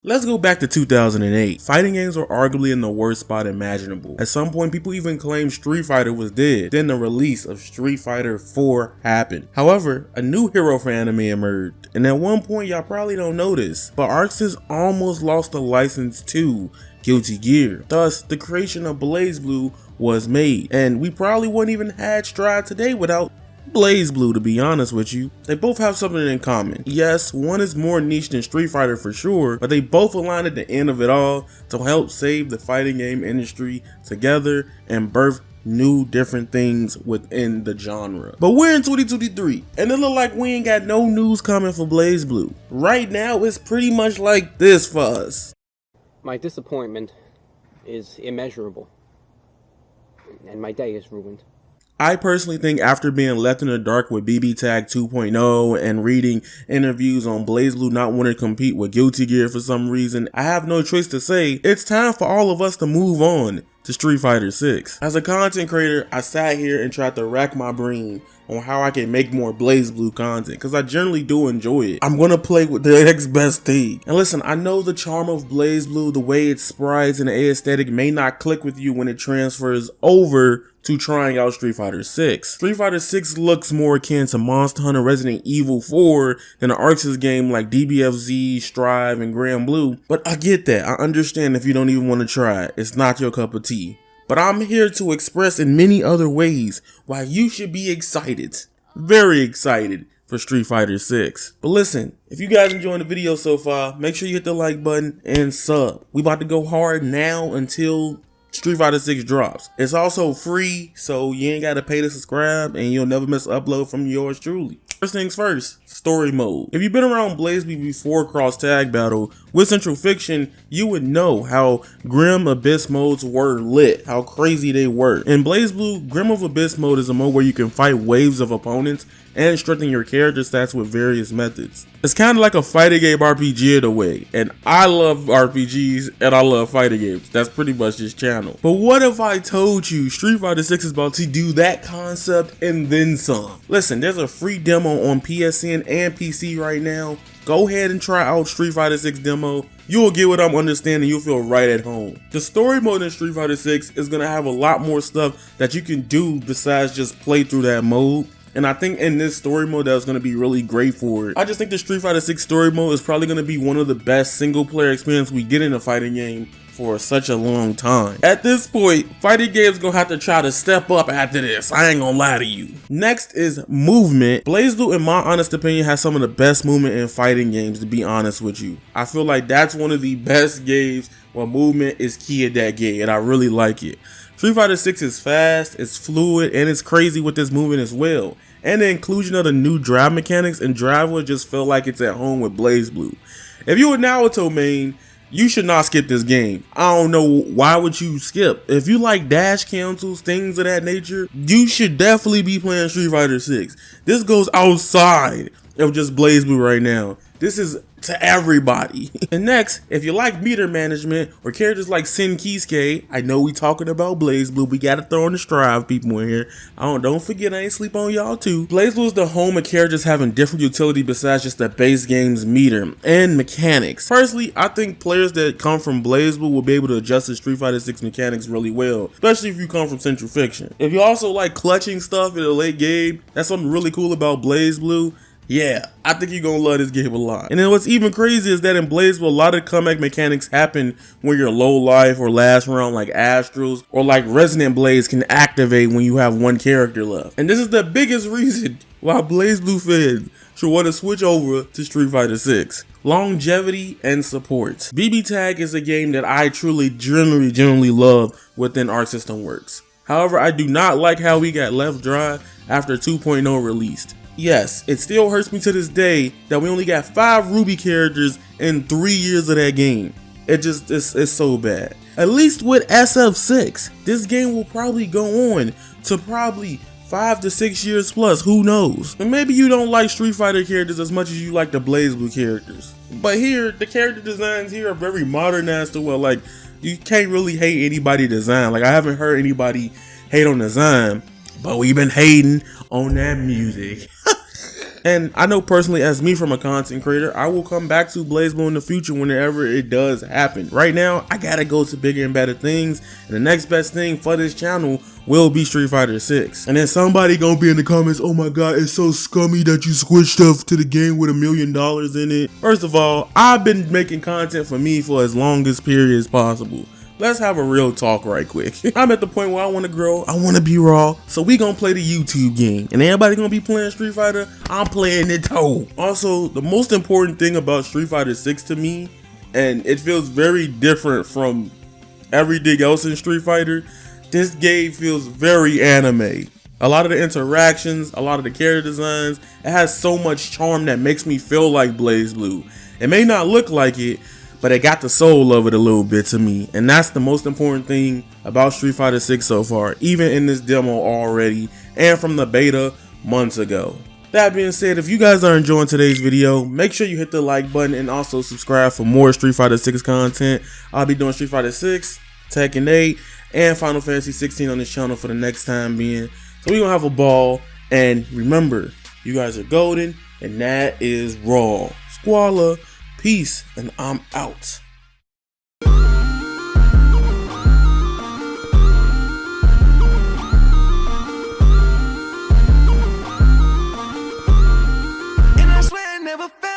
Let's go back to 2008. Fighting games were arguably in the worst spot imaginable. At some point, people even claimed Street Fighter was dead. Then the release of Street Fighter 4 happened. However, a new hero for anime emerged, and at one point, y'all probably don't know this, but ArcSys almost lost the license to Guilty Gear. Thus, the creation of BlazBlue was made, and we probably wouldn't even had Stride today without BlazBlue, to be honest with you. They both have something in common. Yes, one is more niche than Street Fighter for sure, but they both align at the end of it all to help save the fighting game industry together and birth new different things within the genre. But we're in 2023 and it look like we ain't got no news coming for BlazBlue. Right now it's pretty much like this for us. My disappointment is immeasurable and my day is ruined. I personally think after being left in the dark with BB Tag 2.0 and reading interviews on BlazBlue not wanting to compete with Guilty Gear for some reason, I have no choice to say it's time for all of us to move on to Street Fighter 6. As a content creator, I sat here and tried to rack my brain on how I can make more BlazBlue content because I generally do enjoy it. I'm gonna play with the next best thing. And listen, I know the charm of BlazBlue, the way it sprites and the aesthetic may not click with you when it transfers over to trying out Street Fighter 6. Street Fighter 6 looks more akin to Monster Hunter Resident Evil 4 than an ArcSys game like DBFZ, Strive, and Grand Blue. But I get that. I understand if you don't even want to try it. It's not your cup of tea. But I'm here to express in many other ways why you should be excited. Very excited for Street Fighter 6. But listen, if you guys enjoying the video so far, make sure you hit the like button and sub. We about to go hard now until Street Fighter 6 drops. It's also free, so you ain't gotta pay to subscribe and you'll never miss an upload from yours truly. First things first, story mode. If you've been around BlazBlue before Cross Tag Battle with Central Fiction, you would know how Grim Abyss modes were lit, how crazy they were. In BlazBlue, Grim of Abyss mode is a mode where you can fight waves of opponents and strengthen your character stats with various methods. It's kind of like a fighting game RPG in a way, and I love RPGs and I love fighting games. That's pretty much this channel. But what if I told you Street Fighter 6 is about to do that concept and then some? Listen, there's a free demo on PSN and PC right now. Go ahead and try out Street Fighter 6 demo. You'll get what I'm understanding. You'll feel right at home. The story mode in Street Fighter 6 is going to have a lot more stuff that you can do besides just play through that mode. And I think in this story mode that's going to be really great for it. I just think the Street Fighter 6 story mode is probably going to be one of the best single player experience we get in a fighting game for such a long time. At this point, fighting games gonna have to try to step up after this. I ain't gonna lie to you. Next is movement. BlazBlue, in my honest opinion, has some of the best movement in fighting games, to be honest with you. I feel like that's one of the best games where movement is key in that game, and I really like it. Street Fighter 6 is fast, it's fluid, and it's crazy with this movement as well. And the inclusion of the new drive mechanics and drive would just feel like it's at home with BlazBlue. If you're a Naruto main, you should not skip this game. I don't know why would you skip. If you like dash cancels, things of that nature, you should definitely be playing Street Fighter 6. This goes outside of just BlazBlue right now. This is to everybody. And next, if you like meter management or characters like Sin Kisuke, I know we talking about BlazBlue. We gotta throw in the Strive people in here. Don't forget I ain't sleep on y'all too. BlazBlue is the home of characters having different utility besides just the base game's meter and mechanics. Personally, I think players that come from BlazBlue will be able to adjust the Street Fighter 6 mechanics really well, especially if you come from Central Fiction. If you also like clutching stuff in the late game, that's something really cool about BlazBlue. Yeah, I think you're gonna love this game a lot. And then what's even crazy is that in BlazBlue, a lot of comeback mechanics happen when you're low life or last round, like Astrals, or like Resonant Blades can activate when you have one character left. And this is the biggest reason why BlazBlue fans should want to switch over to Street Fighter 6. Longevity and support. BB Tag is a game that I truly, genuinely love within Arc System Works. However, I do not like how we got left dry after 2.0 released. Yes, it still hurts me to this day that we only got 5 Ruby characters in 3 years of that game. It's so bad. At least with SF6, this game will probably go on to probably 5 to 6 years plus, who knows? And maybe you don't like Street Fighter characters as much as you like the BlazBlue characters. But here, the character designs here are very modernized to well, like, you can't really hate anybody's design. Like, I haven't heard anybody hate on design, but we've been hating on that music. And I know personally, as me from a content creator, I will come back to BlazBlue in the future whenever it does happen. Right now, I gotta go to bigger and better things, and the next best thing for this channel will be Street Fighter 6. And then somebody gonna be in the comments, oh my god, it's so scummy that you switched stuff to the game with $1 million in it. First of all, I've been making content for me for as long as period as possible. Let's have a real talk right quick. I'm at the point where I want to grow, I want to be raw, so we gonna play the YouTube game. And everybody gonna be playing Street Fighter, I'm playing it too. Also, the most important thing about Street Fighter 6 to me, and it feels very different from everything else in Street Fighter, this game feels very anime. A lot of the interactions, a lot of the character designs, it has so much charm that makes me feel like BlazBlue. It may not look like it, but it got the soul of it a little bit to me, and that's the most important thing about Street Fighter 6 so far, even in this demo already, and from the beta months ago. That being said, if you guys are enjoying today's video, make sure you hit the like button and also subscribe for more Street Fighter 6 content. I'll be doing Street Fighter 6, Tekken 8, and Final Fantasy 16 on this channel for the next time being. So we're gonna have a ball, and remember, you guys are golden, and that is raw. Squalla. Peace, and I'm out. And I swear I never felt